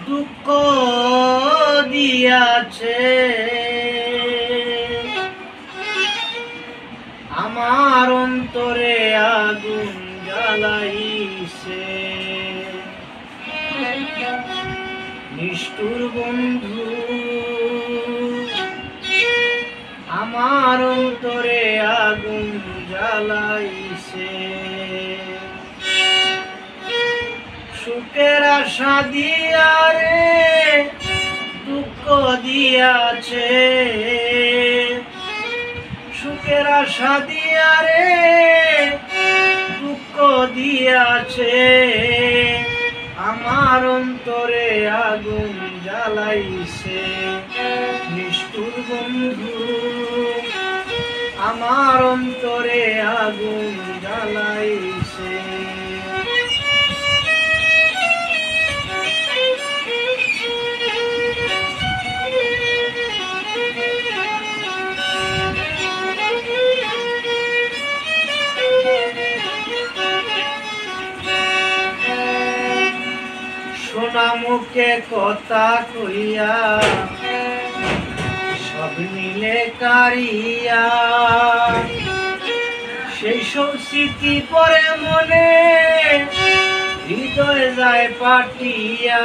দুঃখ দিয়াছে আমার অন্তরে আগুন জ্বালাইছে নিষ্ঠুর বন্ধু আমার অন্তরে আগুন জ্বালাইছে সুখের আশা দিয়া রে দুঃখ দিয়াছে সুখের আশা দিয়া রে দুঃখ দিয়াছে আমার অন্তরে আগুন জ্বালাইছে নিষ্ঠুর বন্ধু আমার অন্তরে আগুন জ্বালাইছে সোনা মুখে কথা কইয়া সব মিলে কারিয়া সেই সব স্মৃতি পরে মনে হৃদয় যায় পাটিয়া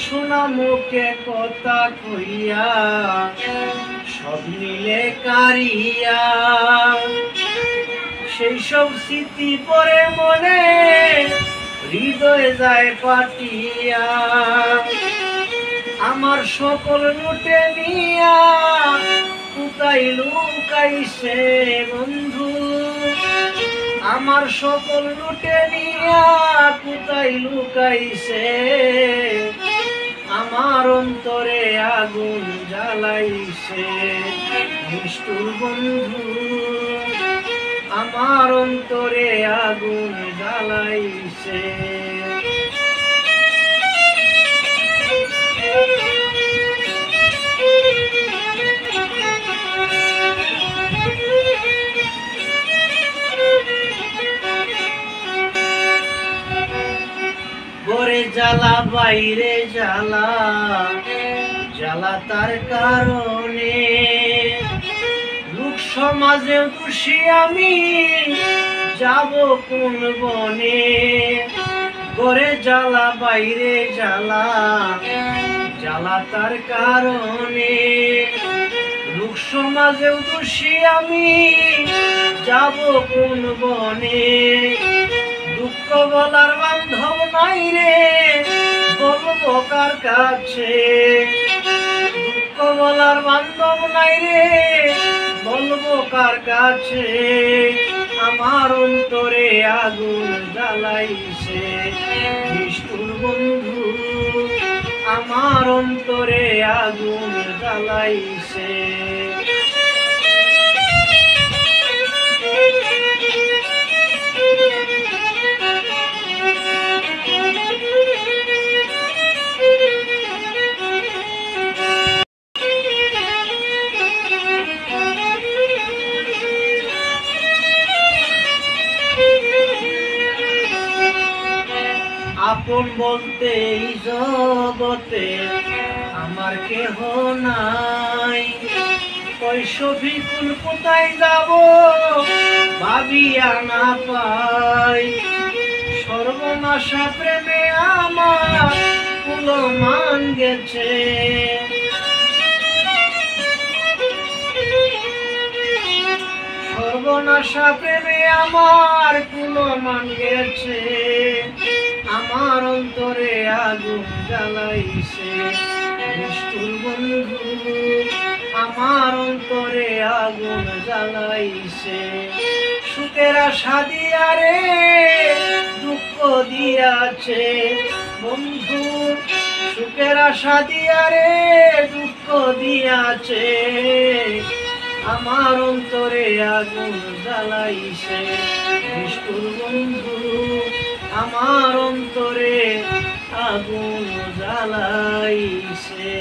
সোনা মুখে কথা কইয়া সব মিলে কারিয়া সেই সব স্মৃতি পরে মনে হৃদয় যায় পাটিয়া আমার সকল লুটে নিয়া কোথায় লুকাইছে বন্ধু আমার সকল লুটে নিয়া কোথায় লুকাইছে আমার অন্তরে আগুন জ্বালাইছে নিষ্ঠুর বন্ধু আমার অন্তরে আগুন জ্বালাইছে ঘরে জ্বালা বাইরে জ্বালা জ্বালা তার কারণে লোক সমাজে খুশি আমি যাব কোন বনে ঘরে জ্বালা বাইরে জ্বালা জ্বালা তার কারণে লোক সমাজে খুশি আমি যাব কোন বনে দুঃখ বলার বান্ধব নাই রে বলবো কার কাছে দুঃখ বলার বান্ধব নাই রে বলবো কার কাছে আমার অন্তরে আগুন জ্বালাইছে নিষ্ঠুর বন্ধু আমার অন্তরে আগুন জ্বালাইছে আপন বলতে এই জগতে আমার কেহ নাই কৈশোভিকুল কোথায় যাব ভাবিয়া না পাই সর্বনাশা প্রেমে আমার কুল মান গেছে সর্বনাশা প্রেমে আমার কুল মান গেছে আমার অন্তরে আগুন জ্বালাইছে নিষ্ঠুর বন্ধু আমার অন্তরে আগুন জ্বালাইছে সুখের আশা দিয়া রে দুঃখ দিয়াছে বন্ধু সুখের আশা দিয়া রে দুঃখ দিয়াছে আমার অন্তরে আগুন জ্বালাইছে নিষ্ঠুর বন্ধু আমার অন্তরে আগুন জ্বালাইছে।